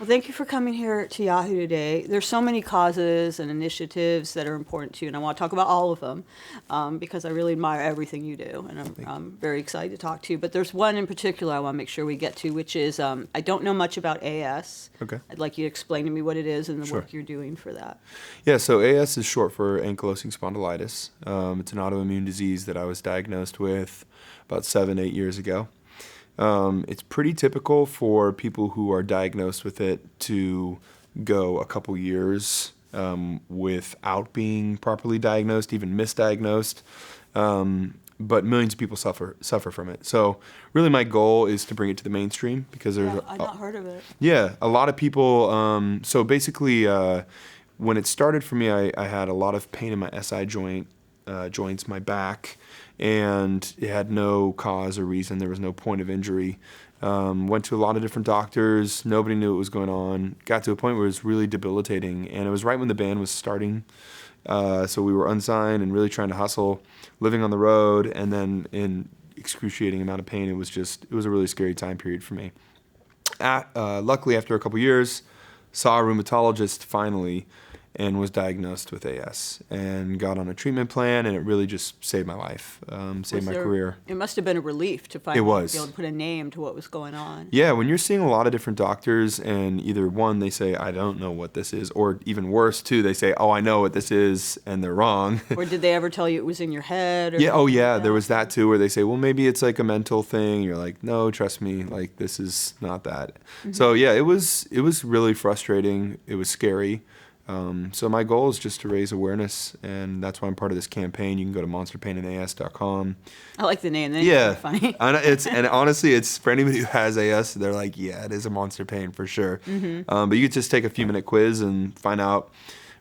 Well, thank you for coming here to Yahoo today. There's so many causes and initiatives that are important to you, and I want to talk about all of them because I really admire everything you do, and I'm very excited to talk to you. But there's one in particular I want to make sure we get to, which is I don't know much about AS. Okay. I'd like you to explain to me what it is and the Sure. work you're doing for that. Yeah, so AS is short for ankylosing spondylitis. It's an autoimmune disease that I was diagnosed with about 7-8 years ago. It's pretty typical for people who are diagnosed with it to go a couple years without being properly diagnosed, even misdiagnosed. But millions of people suffer from it. So really my goal is to bring it to the mainstream because there's I've not heard of it. Yeah, a lot of people. So basically, when it started for me, I had a lot of pain in my SI joints, my back, and it had no cause or reason. There was no point of injury. Went to a lot of different doctors. Nobody knew what was going on. Got to a point where it was really debilitating, and it was right when the band was starting. So we were unsigned and really trying to hustle, living on the road, and then in excruciating amount of pain. It was a really scary time period for me. Luckily, after a couple years, saw a rheumatologist finally and was diagnosed with AS and got on a treatment plan, and it really just saved my life, saved my career. It must have been a relief to finally be able to put a name to what was going on. Yeah, when you're seeing a lot of different doctors and either one, they say, I don't know what this is, or even worse, two, they say, oh, I know what this is, and they're wrong. Or did they ever tell you it was in your head? Or Yeah, oh yeah, there was that too, where they say, well, maybe it's like a mental thing. You're like, no, trust me, like this is not that. Mm-hmm. So yeah, it was really frustrating. It was scary. So my goal is just to raise awareness, and that's why I'm part of this campaign. You can go to monsterpainas.com. I like the name. Yeah, funny. And honestly, it's for anybody who has AS. They're like, yeah, it is a monster pain for sure. Mm-hmm. But you could just take a few-minute quiz and find out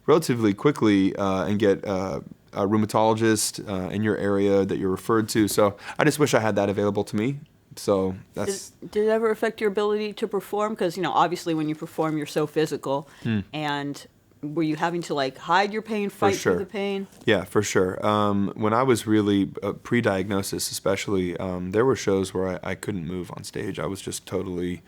relatively quickly and get a rheumatologist in your area that you're referred to. So I just wish I had that available to me. So that's. Did it ever affect your ability to perform? Because obviously when you perform, you're so physical, and were you having to like hide your pain, fight through the pain? Yeah, for sure. When I was really pre-diagnosis, especially, there were shows where I couldn't move on stage. I was just totally,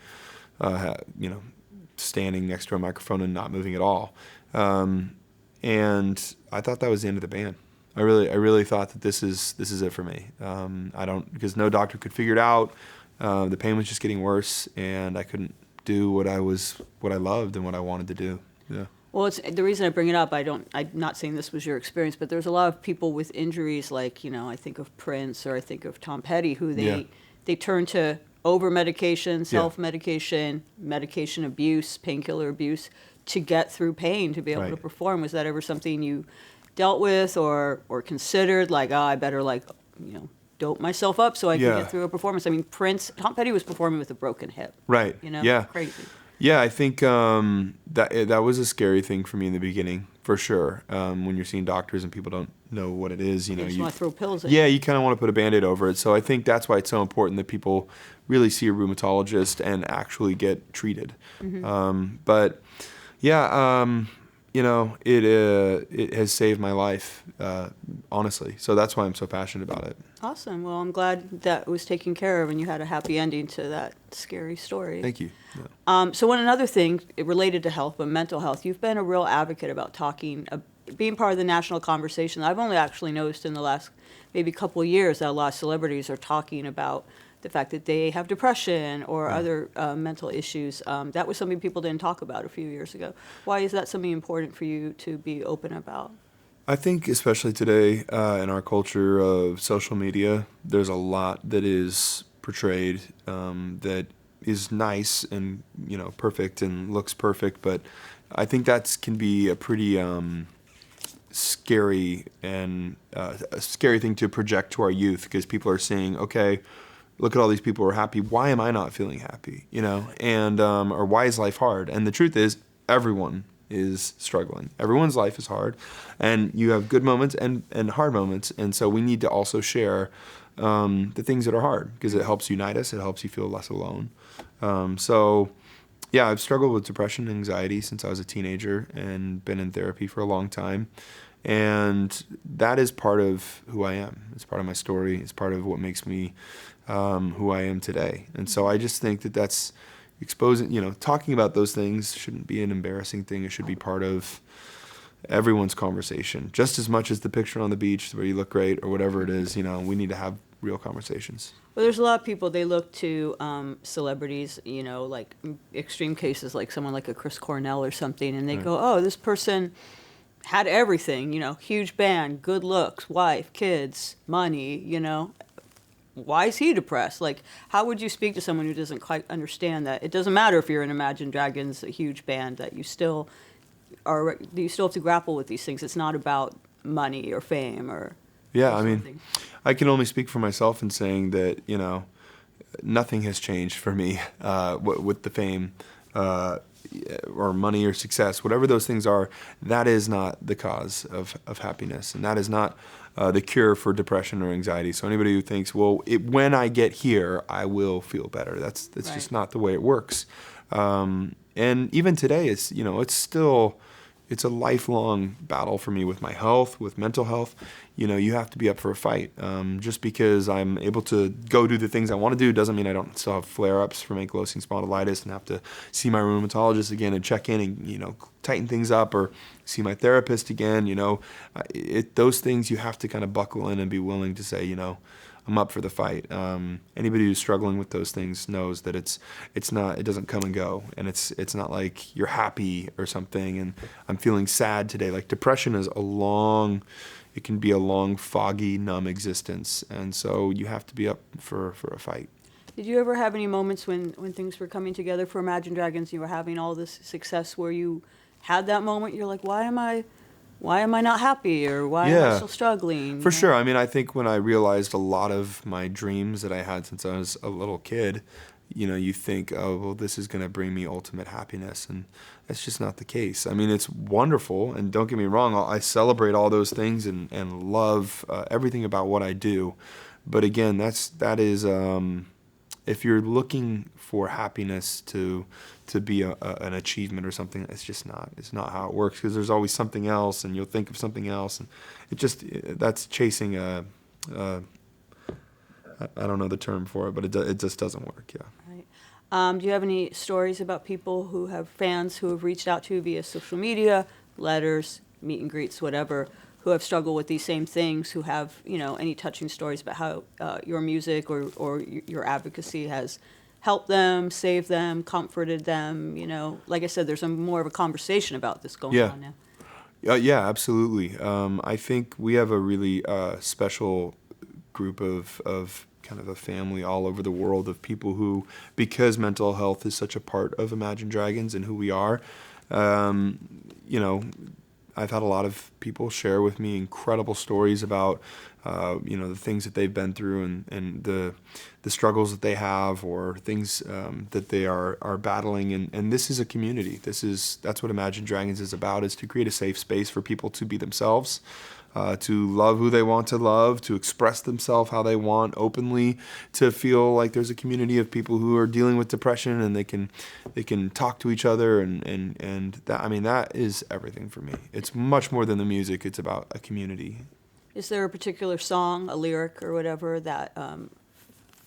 standing next to a microphone and not moving at all. And I thought that was the end of the band. I really thought that this is it for me. Because no doctor could figure it out. The pain was just getting worse, and I couldn't do what I loved and what I wanted to do. Yeah. Well, it's the reason I bring it up. I'm not saying this was your experience, but there's a lot of people with injuries, like I think of Prince or I think of Tom Petty, who they turn to over medication, self-medication, medication abuse, painkiller abuse to get through pain to be able to perform. Was that ever something you dealt with or considered? Like, I better dope myself up so I can get through a performance. I mean, Tom Petty was performing with a broken hip. Right. Yeah. Crazy. Yeah, I think that was a scary thing for me in the beginning, for sure. When you're seeing doctors and people don't know what it is, you just want to throw pills in. Yeah, you kind of want to put a Band-Aid over it. So I think that's why it's so important that people really see a rheumatologist and actually get treated. Mm-hmm. But yeah, it has saved my life, honestly. So that's why I'm so passionate about it. Awesome. Well, I'm glad that it was taken care of and you had a happy ending to that scary story. Thank you. Yeah. So another thing related to health, but mental health, you've been a real advocate about being part of the national conversation. I've only actually noticed in the last maybe couple of years that a lot of celebrities are talking about the fact that they have depression or other mental issues. That was something people didn't talk about a few years ago. Why is that something important for you to be open about? I think especially today in our culture of social media, there's a lot that is portrayed that is nice and perfect and looks perfect, but I think that can be a pretty scary and a scary thing to project to our youth, because people are saying, okay, look at all these people who are happy. Why am I not feeling happy? And or why is life hard? And the truth is, everyone is struggling. Everyone's life is hard, and you have good moments and hard moments. And so we need to also share the things that are hard, because it helps unite us. It helps you feel less alone. So yeah, I've struggled with depression and anxiety since I was a teenager and been in therapy for a long time. And that is part of who I am. It's part of my story. It's part of what makes me who I am today. And so I just think that that's exposing, talking about those things shouldn't be an embarrassing thing. It should be part of everyone's conversation, just as much as the picture on the beach where you look great or whatever it is. We need to have real conversations. Well, there's a lot of people, they look to celebrities, like extreme cases, like someone like a Chris Cornell or something, and they go, oh, this person had everything, huge band, good looks, wife, kids, money, why is he depressed? Like, how would you speak to someone who doesn't quite understand that it doesn't matter if you're in Imagine Dragons, a huge band, that you still have to grapple with these things. It's not about money or fame or something. I can only speak for myself in saying that, nothing has changed for me with the fame or money or success, whatever those things are. That is not the cause of happiness, and that is not the cure for depression or anxiety. So anybody who thinks, well, when I get here, I will feel better, that's right. Just not the way it works. And even today, it's it's a lifelong battle for me with my health, with mental health. You have to be up for a fight. Just because I'm able to go do the things I want to do doesn't mean I don't still have flare-ups from ankylosing spondylitis and have to see my rheumatologist again and check in and, tighten things up, or see my therapist again. Those things you have to kind of buckle in and be willing to say, I'm up for the fight. Anybody who's struggling with those things knows that it doesn't come and go, and it's not like you're happy or something and I'm feeling sad today. Like, depression is it can be a long, foggy, numb existence, and so you have to be up for a fight. Did you ever have any moments when things were coming together for Imagine Dragons, you were having all this success, where you had that moment, you're like, why am I not happy, or why am I still struggling? For sure. I think when I realized a lot of my dreams that I had since I was a little kid, you think, oh, well, this is going to bring me ultimate happiness, and that's just not the case. It's wonderful, and don't get me wrong, I celebrate all those things and love everything about what I do. But again, that is if you're looking for happiness to be an achievement or something, it's not how it works, because there's always something else, and you'll think of something else, and that's chasing I don't know the term for it, but it just doesn't work. Yeah. Right. Do you have any stories about people who have fans who have reached out to you via social media, letters, meet and greets, whatever, who have struggled with these same things, who have any touching stories about how your music or your advocacy has helped them, saved them, comforted them? Like I said, there's more of a conversation about this going on now. Yeah, absolutely. I think we have a really special group of kind of a family all over the world of people who, because mental health is such a part of Imagine Dragons and who we are, I've had a lot of people share with me incredible stories about, the things that they've been through and the struggles that they have, or things that they are battling. And this is a community. That's what Imagine Dragons is about, is to create a safe space for people to be themselves, to love who they want to love, to express themselves how they want openly, to feel like there's a community of people who are dealing with depression and they can talk to each other, and that is everything for me. It's much more than the music. It's about a community. Is there a particular song, a lyric or whatever that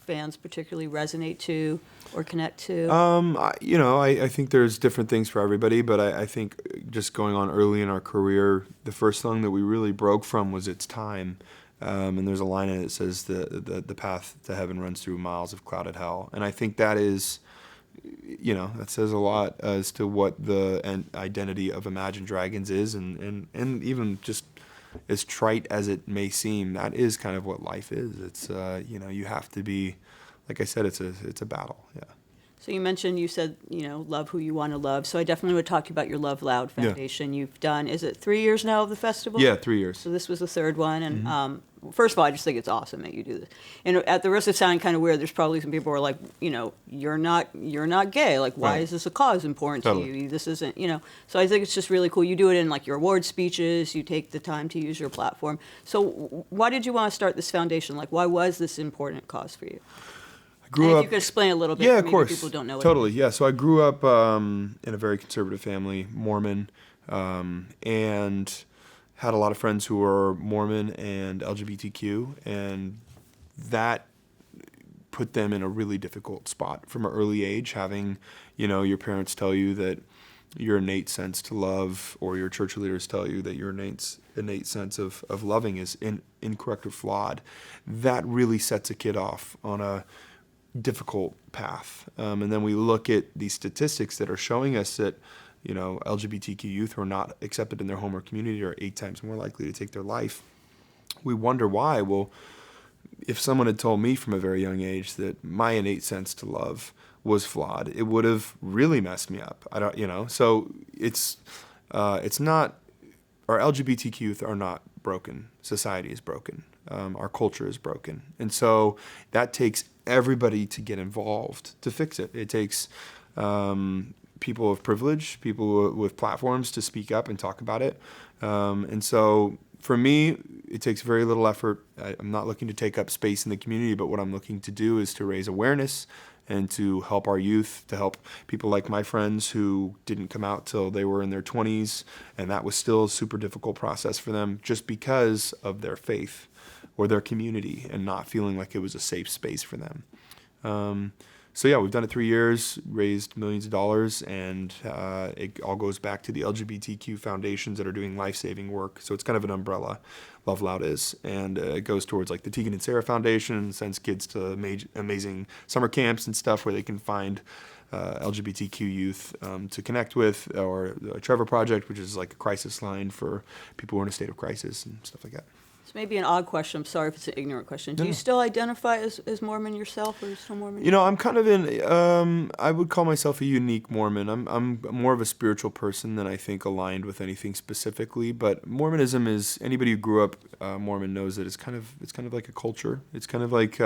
fans particularly resonate to or connect to? I think there's different things for everybody, but I think just going on early in our career, the first song that we really broke from was It's Time. And there's a line in it that says the path to heaven runs through miles of clouded hell. And I think that is, that says a lot as to what the identity of Imagine Dragons is, and even just as trite as it may seem, that is kind of what life is. It's you have to be, like I said, it's a battle. Yeah. So you said love who you want to love. So I definitely would talk to you about your LoveLoud Foundation. Yeah. You've done, is it 3 years now of the festival? Yeah, 3 years. So this was the third one, and first of all, I just think it's awesome that you do this. And at the risk of sounding kind of weird, there's probably some people who are like, you're not gay. Like, why is this a cause important to you? This isn't, So I think it's just really cool. You do it in like your award speeches. You take the time to use your platform. So why did you want to start this foundation? Like, why was this an important cause for you? If you could explain a little bit, yeah, for of course. People don't know. Totally, yeah. So I grew up in a very conservative family, Mormon, and had a lot of friends who were Mormon and LGBTQ, and that put them in a really difficult spot from an early age, having, your parents tell you that your innate sense to love, or your church leaders tell you that your innate sense of loving is incorrect or flawed. That really sets a kid off on a difficult path. And then we look at these statistics that are showing us that, LGBTQ youth who are not accepted in their home or community are 8 times more likely to take their life. We wonder why. Well, if someone had told me from a very young age that my innate sense to love was flawed, it would have really messed me up. So it's not, our LGBTQ youth are not broken. Society is broken. Our culture is broken. And so that takes everybody to get involved to fix it. It takes people of privilege, people with platforms to speak up and talk about it. And so for me, it takes very little effort. I'm not looking to take up space in the community, but what I'm looking to do is to raise awareness and to help our youth, to help people like my friends who didn't come out till they were in their 20s, and that was still a super difficult process for them just because of their faith or their community and not feeling like it was a safe space for them. So yeah, we've done it 3 years, raised millions of dollars, and it all goes back to the LGBTQ foundations that are doing life-saving work. So it's kind of an umbrella, LoveLoud is, and it goes towards like the Tegan and Sarah Foundation, sends kids to amazing summer camps and stuff where they can find LGBTQ youth to connect with, or the Trevor Project, which is like a crisis line for people who are in a state of crisis and stuff like that. It's maybe an odd question. I'm sorry if it's an ignorant question. Do you still identify as Mormon yourself, or are you still Mormon? I'm kind of I would call myself a unique Mormon. I'm more of a spiritual person than I think aligned with anything specifically. But Mormonism is, anybody who grew up Mormon knows that it's kind of like a culture. It's kind of like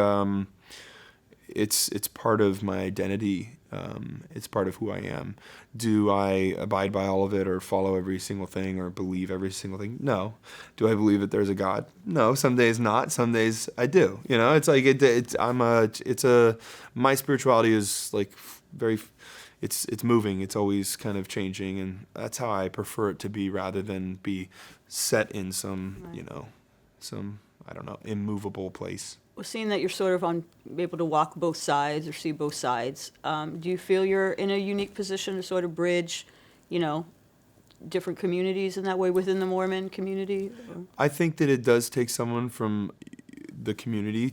it's part of my identity. It's part of who I am. Do I abide by all of it, or follow every single thing, or believe every single thing? No. Do I believe that there's a God? No. Some days not. Some days I do. It's like my spirituality is like it's moving. It's always kind of changing, and that's how I prefer it to be, rather than be set in some, Right. Some, I don't know, immovable place. Well, seeing that you're sort of able to walk both sides or see both sides, do you feel you're in a unique position to sort of bridge, different communities in that way within the Mormon community? I think that it does take someone from the community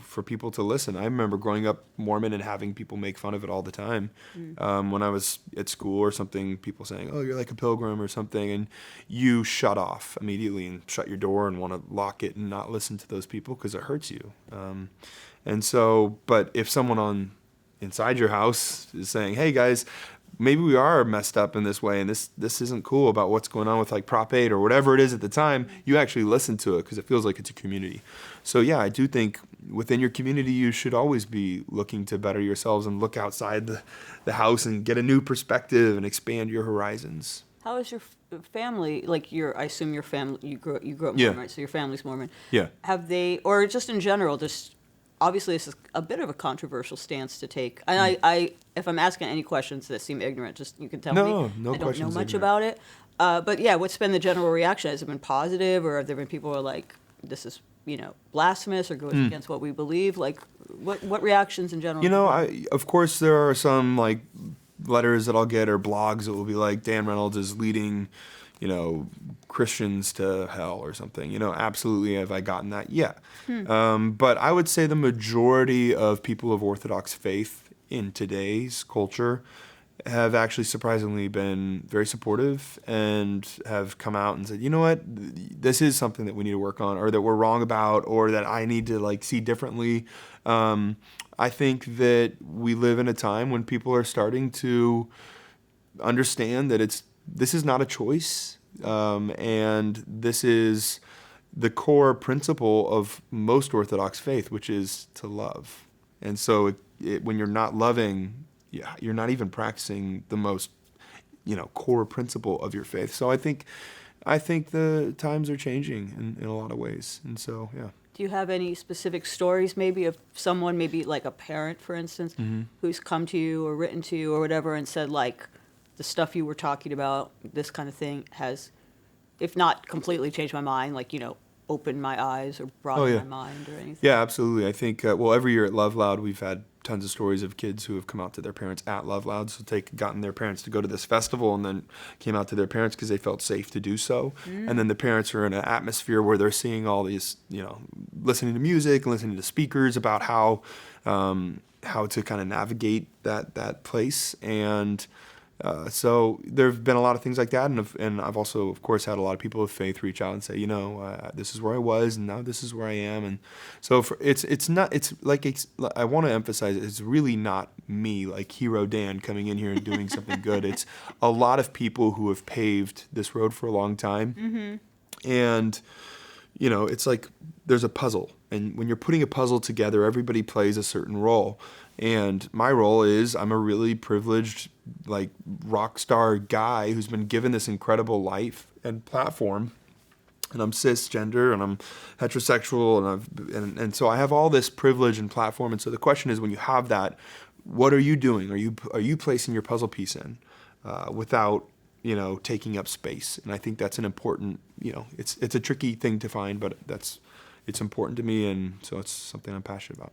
for people to listen. I remember growing up Mormon and having people make fun of it all the time. When I was at school or something, people saying, "Oh, you're like a pilgrim" or something, and you shut off immediately and shut your door and want to lock it and not listen to those people because it hurts you. And so, but if someone inside your house is saying, "Hey guys, maybe we are messed up in this way, and this isn't cool about what's going on with like Prop 8 or whatever it is at the time," you actually listen to it because it feels like it's a community. So yeah, I do think within your community you should always be looking to better yourselves and look outside the house and get a new perspective and expand your horizons. How is your family, like I assume your family, you grew up Mormon, Yeah. right? So your family's Mormon. Yeah. Have they, or just in general, obviously this is a bit of a controversial stance to take. And I if I'm asking any questions that seem ignorant, just you can tell me. No I don't know question's much ignorant. about it. But yeah, what's been the general reaction? Has it been positive, or have there been people who are like, this is, blasphemous or goes against what we believe? Like, what reactions in general? Of course there are some like letters that I'll get or blogs that will be like, Dan Reynolds is leading, Christians to hell or something. Absolutely have I gotten that? Yeah. But I would say the majority of people of Orthodox faith in today's culture have actually surprisingly been very supportive and have come out and said, you know what, this is something that we need to work on, or that we're wrong about, or that I need to like see differently. I think that we live in a time when people are starting to understand that this is not a choice, and this is the core principle of most Orthodox faith, which is to love. And so when you're not loving, you're not even practicing the most, core principle of your faith. So I think the times are changing in a lot of ways. And so, yeah. Do you have any specific stories, maybe of someone, maybe like a parent, for instance, who's come to you or written to you or whatever and said, like, the stuff you were talking about, this kind of thing has, if not completely changed my mind, like, opened my eyes or broadened my mind or anything. Yeah, absolutely. I think, every year at LoveLoud, we've had tons of stories of kids who have come out to their parents at LoveLoud. So gotten their parents to go to this festival and then came out to their parents because they felt safe to do so. And then the parents are in an atmosphere where they're seeing all these, listening to music, listening to speakers about how to kind of navigate that place. And so there have been a lot of things like that, and I've also, of course, had a lot of people of faith reach out and say, this is where I was, and now this is where I am, and so I want to emphasize it's really not me, like Hero Dan, coming in here and doing something good. It's a lot of people who have paved this road for a long time, and it's like there's a puzzle, and when you're putting a puzzle together, everybody plays a certain role. And my role is I'm a really privileged, like, rock star guy who's been given this incredible life and platform. And I'm cisgender and I'm heterosexual and so I have all this privilege and platform. And so the question is, when you have that, what are you doing? Are you placing your puzzle piece in without taking up space? And I think that's an important, it's a tricky thing to find, but it's important to me, and so it's something I'm passionate about.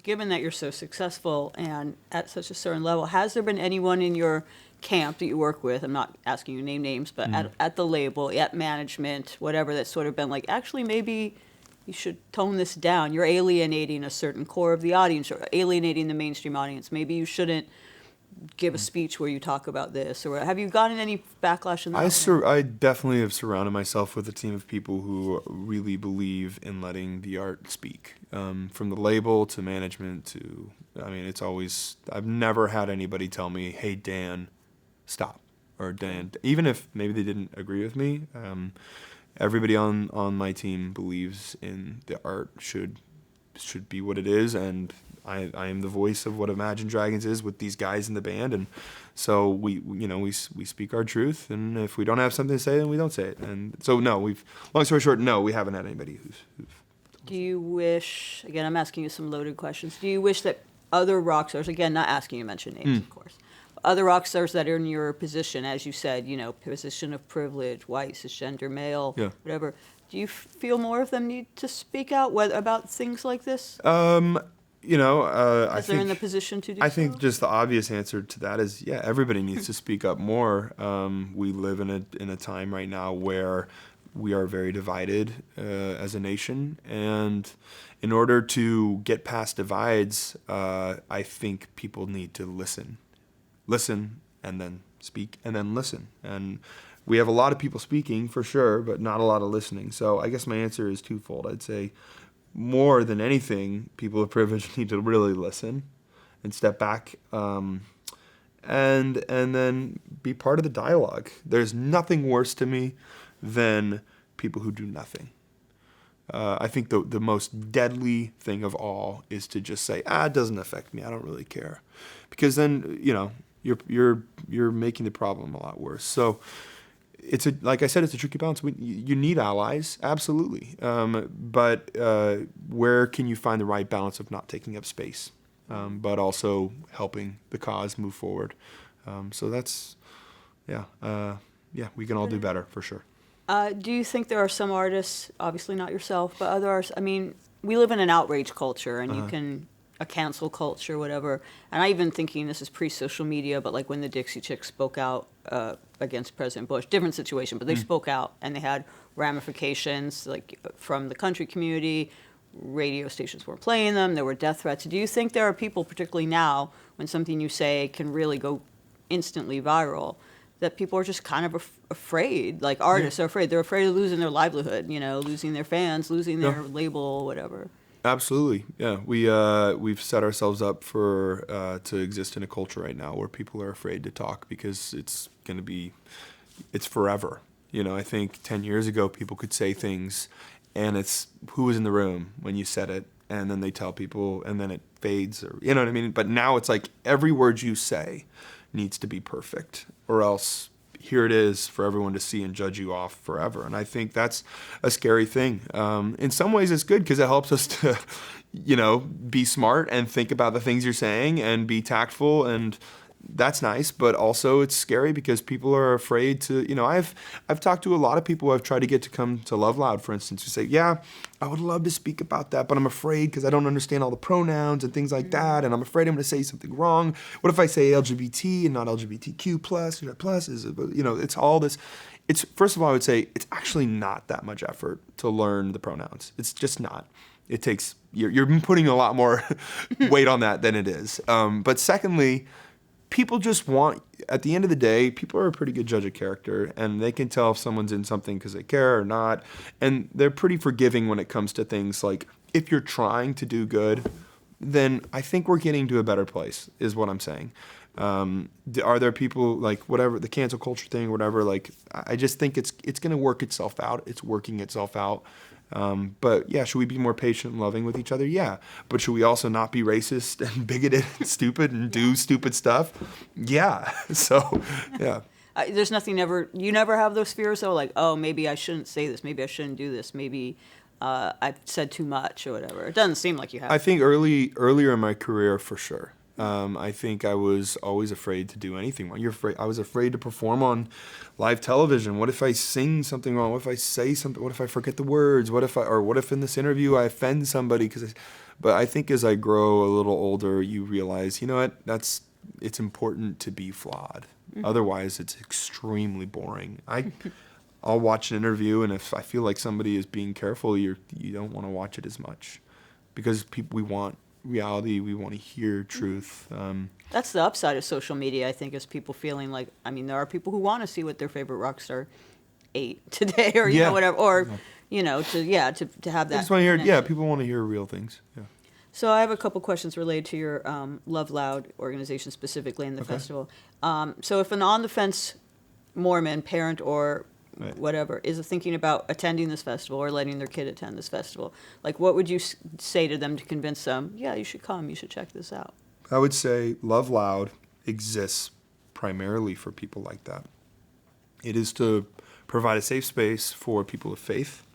Given that you're so successful and at such a certain level, has there been anyone in your camp that you work with, I'm not asking you to name names, but at the label, at management, whatever, that's sort of been like, actually, maybe you should tone this down. You're alienating a certain core of the audience or alienating the mainstream audience. Maybe you shouldn't give a speech where you talk about this, or have you gotten any backlash in that? I definitely have surrounded myself with a team of people who really believe in letting the art speak, from the label to management to, it's always, I've never had anybody tell me, hey, Dan, stop, or Dan, even if maybe they didn't agree with me, everybody on my team believes in the art should be what it is, and I am the voice of what Imagine Dragons is with these guys in the band, and so we speak our truth, and if we don't have something to say, then we don't say it. And so long story short, no, we haven't had anybody who's Do you wish, again, I'm asking you some loaded questions, do you wish that other rock stars, again, not asking you to mention names, of course, but other rock stars that are in your position, as you said, position of privilege, white, cisgender, male, whatever, do you feel more of them need to speak out about things like this? As they're in the position to do so? I think just the obvious answer to that is, everybody needs to speak up more. We live in a time right now where we are very divided as a nation, and in order to get past divides, I think people need to listen, and then speak, and then listen. And we have a lot of people speaking for sure, but not a lot of listening. So I guess my answer is twofold. I'd say, more than anything, people of privilege need to really listen and step back, and then be part of the dialogue. There's nothing worse to me than people who do nothing. I think the most deadly thing of all is to just say, it doesn't affect me, I don't really care, because then you're making the problem a lot worse. So like I said, it's a tricky balance. You need allies, absolutely. But where can you find the right balance of not taking up space, but also helping the cause move forward? So that's, we can all do better for sure. Do you think there are some artists, obviously not yourself, but other artists, we live in an outrage culture, and you can, a cancel culture, whatever. And I even thinking this is pre-social media, but like when the Dixie Chicks spoke out against President Bush, different situation, but they spoke out, and they had ramifications like from the country community. Radio stations weren't playing them. There were death threats. Do you think there are people, particularly now, when something you say can really go instantly viral, that people are just kind of afraid, like artists are afraid. They're afraid of losing their livelihood, losing their fans, losing their label, whatever. Absolutely, yeah. We've set ourselves up for to exist in a culture right now where people are afraid to talk because it's forever. I think 10 years ago people could say things, and it's who was in the room when you said it, and then they tell people, and then it fades, or you know what I mean. But now it's like every word you say needs to be perfect, or else here it is for everyone to see and judge you off forever. And I think that's a scary thing. In some ways it's good because it helps us to, be smart and think about the things you're saying and be tactful and that's nice, but also it's scary because people are afraid to, I've talked to a lot of people who I've tried to get to come to LoveLoud, for instance, who say, yeah, I would love to speak about that, but I'm afraid because I don't understand all the pronouns and things like that, and I'm afraid I'm going to say something wrong. What if I say LGBT and not LGBTQ plus, plus is, it's all this. It's, first of all, I would say it's actually not that much effort to learn the pronouns. It's just not. It takes, you're putting a lot more weight on that than it is. But secondly, people just want, at the end of the day, people are a pretty good judge of character, and they can tell if someone's in something because they care or not. And they're pretty forgiving when it comes to things like, if you're trying to do good, then I think we're getting to a better place, is what I'm saying. Are there people like whatever the cancel culture thing, whatever? Like, I just think it's going to work itself out. It's working itself out. But yeah, should we be more patient and loving with each other? Yeah. But should we also not be racist and bigoted and stupid and do stupid stuff? Yeah. So, yeah. There's nothing you never have those fears though, like, oh, maybe I shouldn't say this, maybe I shouldn't do this, maybe I've said too much or whatever. It doesn't seem like you have. I think earlier in my career, for sure. I think I was always afraid to do anything wrong. I was afraid to perform on live television. What if I sing something wrong? What if I say something? What if I forget the words? What if in this interview I offend somebody? But I think as I grow a little older, you realize, you know what? It's important to be flawed. Mm-hmm. Otherwise, it's extremely boring. I'll watch an interview, and if I feel like somebody is being careful, you don't want to watch it as much, because we want reality, we want to hear truth. That's the upside of social media, I think, is people feeling like, there are people who want to see what their favorite rock star ate today, or whatever, or to have that. I just want to hear. Yeah, people want to hear real things. Yeah. So I have a couple questions related to your LoveLoud organization specifically in the festival. So if an on-the-fence Mormon parent or whatever is thinking about attending this festival or letting their kid attend this festival, like, what would you say to them to convince them, yeah, you should come, you should check this out? I would say LoveLoud exists primarily for people like that. It is to provide a safe space for people of faith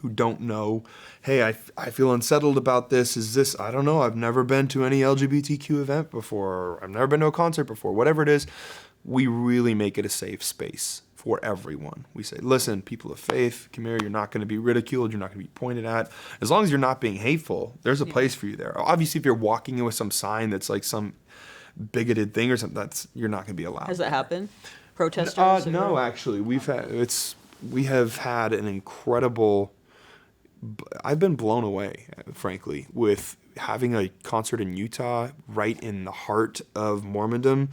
who don't know, hey, I feel unsettled about this. I don't know, I've never been to any LGBTQ event before, I've never been to a concert before, whatever it is. We really make it a safe space for everyone. We say, listen, people of faith, come here, you're not going to be ridiculed, you're not going to be pointed at. As long as you're not being hateful, there's a place for you there. Obviously, if you're walking in with some sign that's like some bigoted thing or something, you're not going to be allowed. Has that happened? Protesters? No, actually. We have had an incredible, I've been blown away, frankly, with having a concert in Utah right in the heart of Mormondom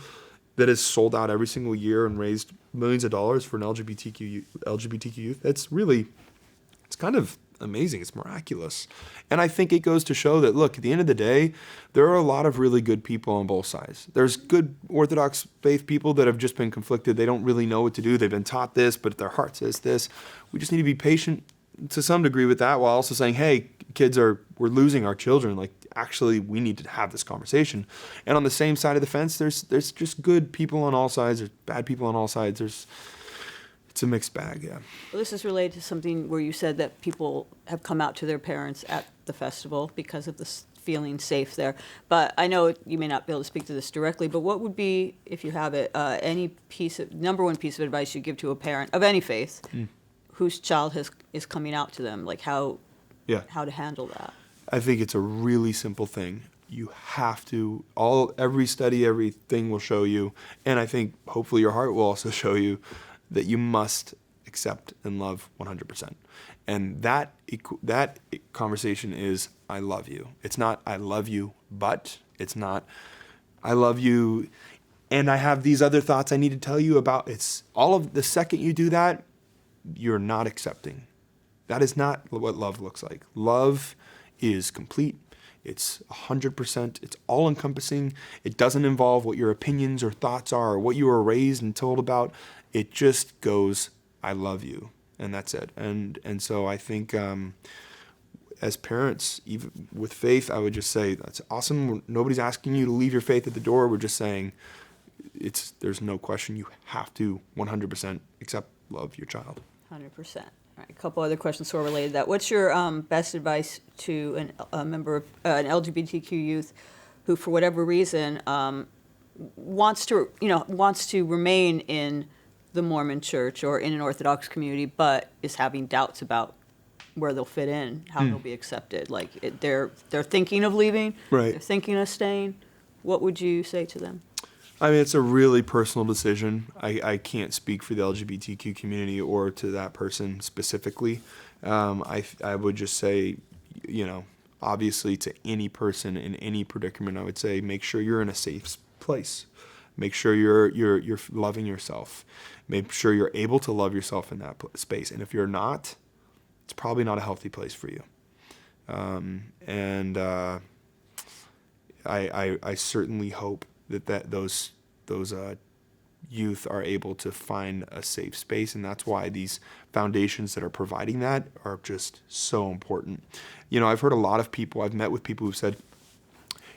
that is sold out every single year and raised millions of dollars for an LGBTQ youth. It's kind of amazing. It's miraculous. And I think it goes to show that, look, at the end of the day, there are a lot of really good people on both sides. There's good Orthodox faith people that have just been conflicted. They don't really know what to do. They've been taught this, but their heart says this. We just need to be patient to some degree with that, while also saying, hey, we're losing our children. Like, actually, we need to have this conversation. And on the same side of the fence, there's just good people on all sides. There's bad people on all sides. It's a mixed bag, yeah. Well, this is related to something where you said that people have come out to their parents at the festival because of this feeling safe there. But I know you may not be able to speak to this directly, but what would be, if you have it, number one piece of advice you give to a parent of any faith whose child is coming out to them, like how to handle that? I think it's a really simple thing. You have to, every study, everything will show you, and I think hopefully your heart will also show you that you must accept and love 100%. And that conversation is, I love you. It's not, I love you, but it's not, I love you, and I have these other thoughts I need to tell you about. It's all of the second you do that, you're not accepting. That is not what love looks like. Love is complete. It's 100%. It's all-encompassing. It doesn't involve what your opinions or thoughts are or what you were raised and told about. It just goes, I love you, and that's it. And so I think as parents, even with faith, I would just say, that's awesome. Nobody's asking you to leave your faith at the door. We're just saying there's no question. You have to 100% accept, love your child. 100%. All right, a couple other questions sort of related to that. What's your best advice to a member of an LGBTQ youth who, for whatever reason, wants to remain in the Mormon church or in an Orthodox community, but is having doubts about where they'll fit in, how they'll be accepted. Like they're thinking of leaving, Right. they're thinking of staying. What would you say to them? I mean, it's a really personal decision. I can't speak for the LGBTQ community or to that person specifically. I would just say, obviously to any person in any predicament, I would say make sure you're in a safe place. Make sure you're loving yourself. Make sure you're able to love yourself in that space. And if you're not, it's probably not a healthy place for you. I certainly hope that those youth are able to find a safe space, and that's why these foundations that are providing that are just so important. I've heard a lot of people, I've met with people who've said,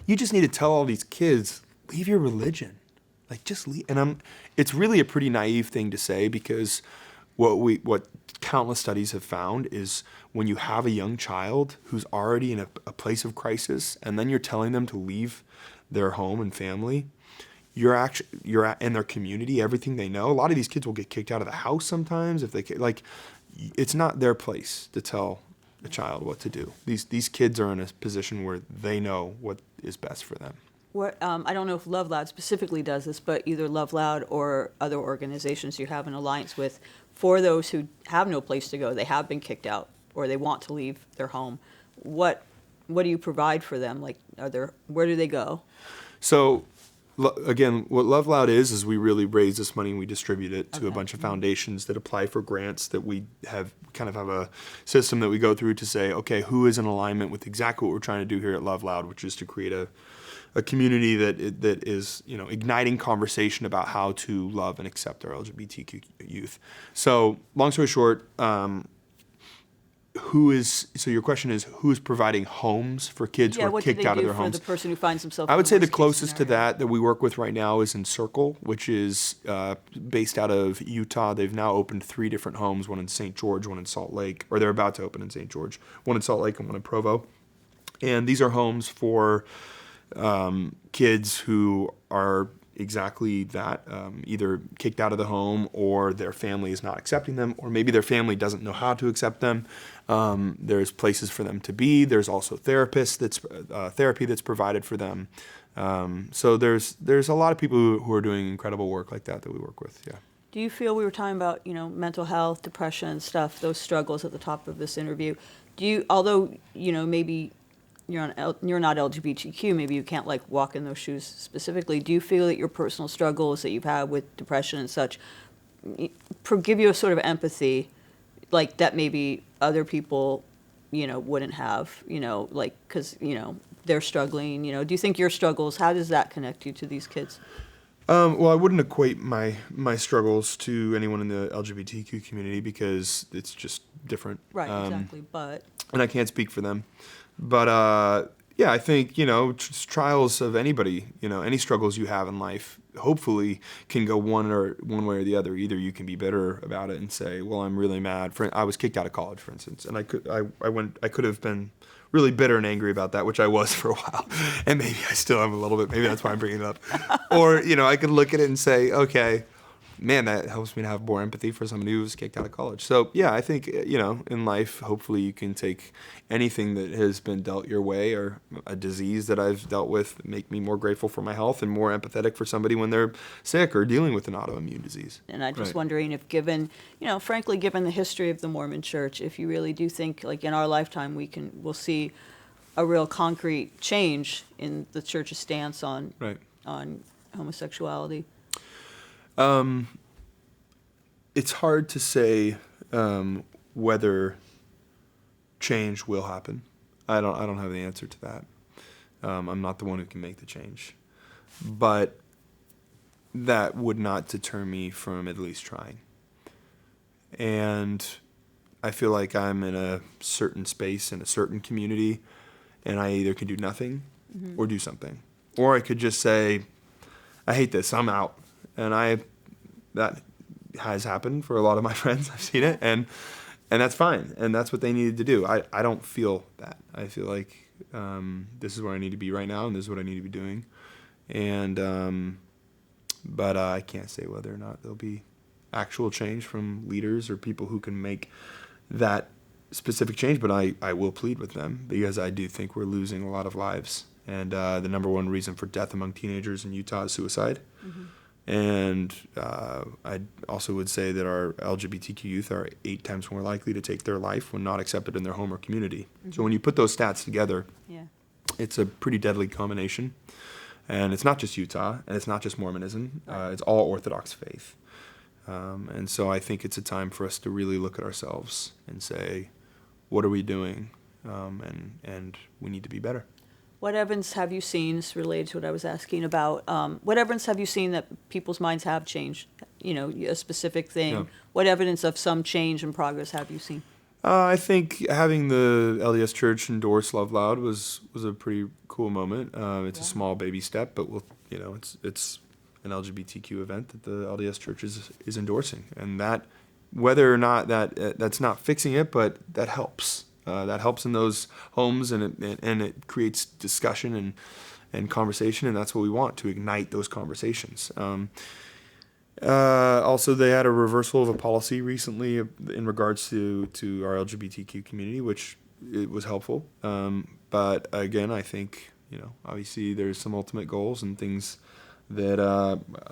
you just need to tell all these kids, leave your religion. Like, just leave. And it's really a pretty naive thing to say, because what countless studies have found is when you have a young child who's already in a place of crisis, and then you're telling them to leave their home and family, you're in their community, everything they know. A lot of these kids will get kicked out of the house sometimes if they it's not their place to tell a child what to do. These kids are in a position where they know what is best for them. I don't know if LoveLoud specifically does this, but either LoveLoud or other organizations you have an alliance with, for those who have no place to go, they have been kicked out, or they want to leave their home. What do you provide for them? Like, where do they go? So, again, what LoveLoud is we really raise this money and we distribute it to a bunch of foundations that apply for grants that we have a system that we go through to say, okay, who is in alignment with exactly what we're trying to do here at LoveLoud, which is to create a community that is igniting conversation about how to love and accept our LGBTQ youth. So, long story short, your question is, who's providing homes for kids who are kicked out of their homes? What do they do for the person who finds himself? I would say the closest to that we work with right now is in Circle, which is based out of Utah. They've now opened 3 different homes, one in St. George, one in Salt Lake, or they're about to open in St. George, one in Salt Lake and one in Provo. And these are homes for kids who are exactly that, either kicked out of the home, or their family is not accepting them, or maybe their family doesn't know how to accept them. There's places for them to be. There's also therapists therapy that's provided for them. So there's a lot of people who are doing incredible work like that we work with. Yeah. Do you feel, we were talking about mental health, depression, stuff, those struggles at the top of this interview? Although maybe you're not LGBTQ, maybe you can't walk in those shoes specifically. Do you feel that your personal struggles that you've had with depression and such give you a sort of empathy, like that maybe other people, wouldn't have, because they're struggling. Do you think your struggles? How does that connect you to these kids? Well, I wouldn't equate my struggles to anyone in the LGBTQ community because it's just different. Right, exactly. And I can't speak for them. But yeah, I think, trials of anybody, any struggles you have in life, hopefully can go one way or the other. Either you can be bitter about it and say, well, I'm really mad. I was kicked out of college, for instance, and I could have been really bitter and angry about that, which I was for a while. And maybe I still am a little bit. Maybe that's why I'm bringing it up. Or, I could look at it and say, okay, man, that helps me to have more empathy for somebody who was kicked out of college. So, yeah, I think, in life, hopefully you can take anything that has been dealt your way or a disease that I've dealt with, make me more grateful for my health and more empathetic for somebody when they're sick or dealing with an autoimmune disease. And I'm just wondering if frankly, given the history of the Mormon Church, if you really do think, in our lifetime, we'll see a real concrete change in the Church's stance on homosexuality. It's hard to say whether change will happen. I don't have the answer to that. I'm not the one who can make the change, but that would not deter me from at least trying. And I feel like I'm in a certain space in a certain community, and I either can do nothing or do something, or I could just say, I hate this, I'm out. And that has happened for a lot of my friends. I've seen it, and that's fine, and that's what they needed to do. I don't feel that. I feel like this is where I need to be right now, and this is what I need to be doing. And but I can't say whether or not there'll be actual change from leaders or people who can make that specific change. But I will plead with them, because I do think we're losing a lot of lives. And the number one reason for death among teenagers in Utah is suicide. Mm-hmm. And I also would say that our LGBTQ youth are 8 times more likely to take their life when not accepted in their home or community. Mm-hmm. So when you put those stats together, Yeah. it's a pretty deadly combination. And it's not just Utah, and it's not just Mormonism. Right. It's all Orthodox faith. And so I think it's a time for us to really look at ourselves and say, what are we doing? And we need to be better. What evidence have you seen, this related to what I was asking about, what evidence have you seen that people's minds have changed? You know, a specific thing. Yeah. What evidence of some change and progress have you seen? I think having the LDS Church endorse LoveLoud was a pretty cool moment. It's a small baby step, but it's an LGBTQ event that the LDS Church is endorsing, and that, whether or not that's not fixing it, but that helps. That helps in those homes, and it creates discussion and conversation, and that's what we want, to ignite those conversations. Also, they had a reversal of a policy recently in regards to our LGBTQ community, which it was helpful. But again, I think, obviously there's some ultimate goals and things that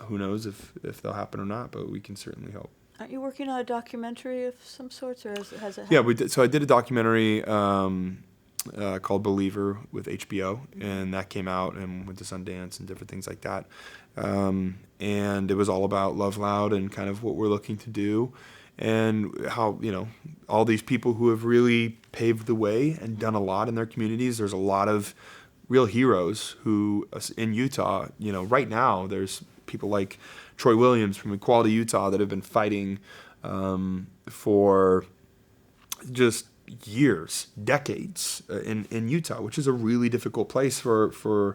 who knows if they'll happen or not, but we can certainly help. Aren't you working on a documentary of some sorts, or has it happened? Yeah, we did. So I did a documentary called Believer with HBO, and that came out and went to Sundance and different things like that. And it was all about LoveLoud and kind of what we're looking to do, and how, all these people who have really paved the way and done a lot in their communities. There's a lot of real heroes who, in Utah, right now, there's people like Troy Williams from Equality Utah that have been fighting for just years, decades in Utah, which is a really difficult place for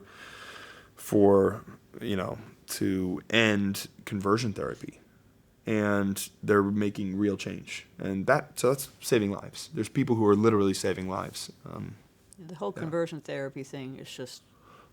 to end conversion therapy, and they're making real change, and that's saving lives. There's people who are literally saving lives. The whole conversion therapy thing is just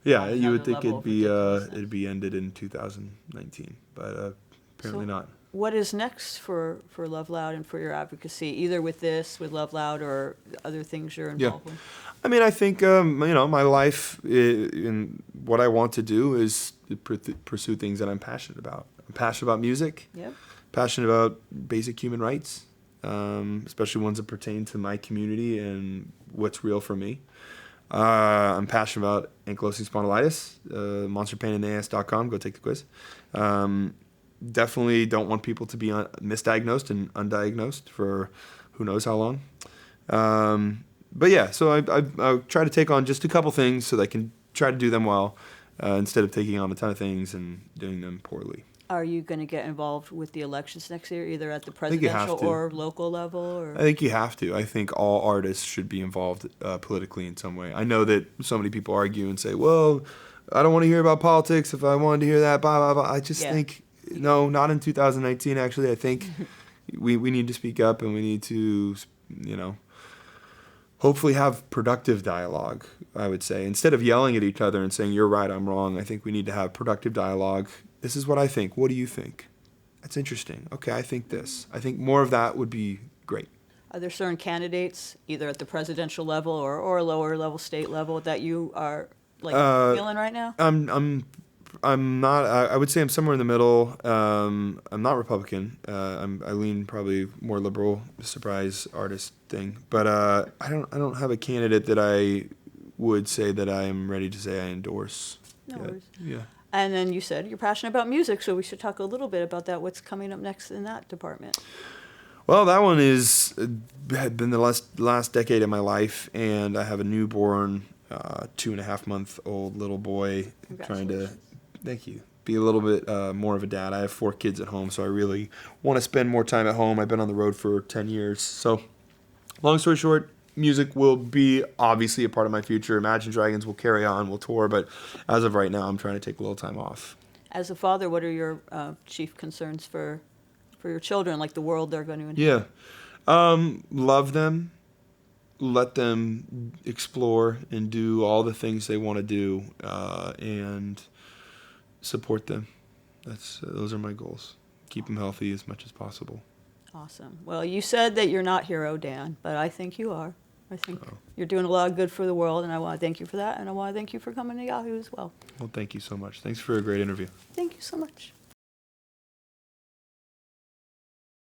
Yeah, on you would another think level of ridiculousness. it'd be ended in 2019, but apparently So not. what is next for LoveLoud and for your advocacy, either with LoveLoud, or other things you're involved with? I mean, I think my life in what I want to do is to pursue things that I'm passionate about. I'm passionate about music. Yep. Passionate about basic human rights, especially ones that pertain to my community and what's real for me. I'm passionate about ankylosing spondylitis. monsterpainintheas.com. Go take the quiz. Definitely don't want people to be misdiagnosed and undiagnosed for who knows how long. But yeah, so I try to take on just a couple things so that I can try to do them well, instead of taking on a ton of things and doing them poorly. Are you going to get involved with the elections next year, either at the think you have presidential to. or local level? Or? I think you have to. I think all artists should be involved politically in some way. I know that so many people argue and say, well, I don't want to hear about politics. If I wanted to hear that, blah, blah, blah. I just think, no, not in 2019, actually. I think we need to speak up, and we need to, hopefully have productive dialogue, I would say. Instead of yelling at each other and saying, you're right, I'm wrong, I think we need to have productive dialogue. This is what I think. What do you think? That's interesting. Okay, I think this. I think more of that would be great. Are there certain candidates, either at the presidential level or lower level state level, that you are feeling right now? I'm not. I would say I'm somewhere in the middle. I'm not Republican. I lean probably more liberal. Surprise artist thing. But I don't have a candidate that I would say that I am ready to say I endorse. No worries. Yeah. And then you said you're passionate about music, so we should talk a little bit about that. What's coming up next in that department? Well, that one had been the last decade of my life, and I have a newborn, 2.5-month-old little boy, trying to, thank you, be a little bit more of a dad. I have 4 kids at home, so I really want to spend more time at home. I've been on the road for 10 years. So long story short, music will be obviously a part of my future. Imagine Dragons will carry on, will tour, but as of right now, I'm trying to take a little time off. As a father, what are your chief concerns for your children, like the world they're going to inherit? Yeah. Love them. Let them explore and do all the things they want to do, and support them. Those are my goals. Keep them healthy as much as possible. Awesome. Well, you said that you're not hero, Dan, but I think you are. I think you're doing a lot of good for the world, and I want to thank you for that, and I want to thank you for coming to Yahoo as well. Well, thank you so much. Thanks for a great interview. Thank you so much.